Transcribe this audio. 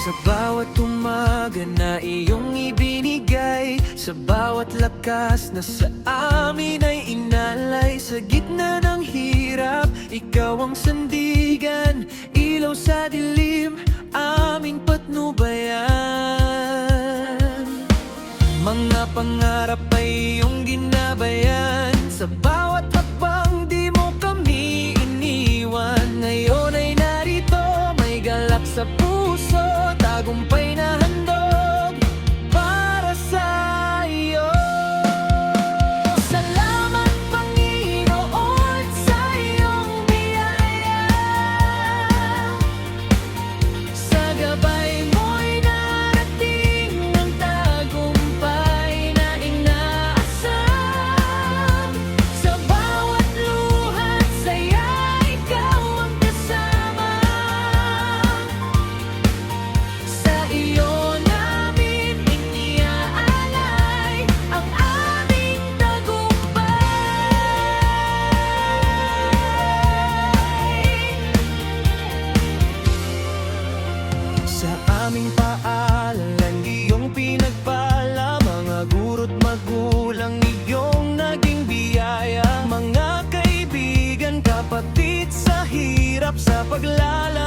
Sa bawat umaga na iyong ibinigay, sa bawat lakas na sa amin ay inalay. Sa gitna ng hirap, ikaw ang sandigan, ilaw sa dilim, aming patnubayan. Mga pangarap ay iyong ginabayan, sa bawat hakbang di mo kami iniwan. Ngayon ay narito, may galak sa puso, tagumpay na handog para sa iyo. Salamat Panginoon sa iyong biyaya, sa gabay mo'y narating ang tagumpay na inaasam. Sa bawat luha't saya, ikaw ang kasama. Sa iyo namin iniaalay ang aming tagumpay. Sa aming paaralan, iyong pinagpala, mga guro't magulang, iyong naging biyaya. Mga kaibigan, kapatid sa hirap, sa paglalakbay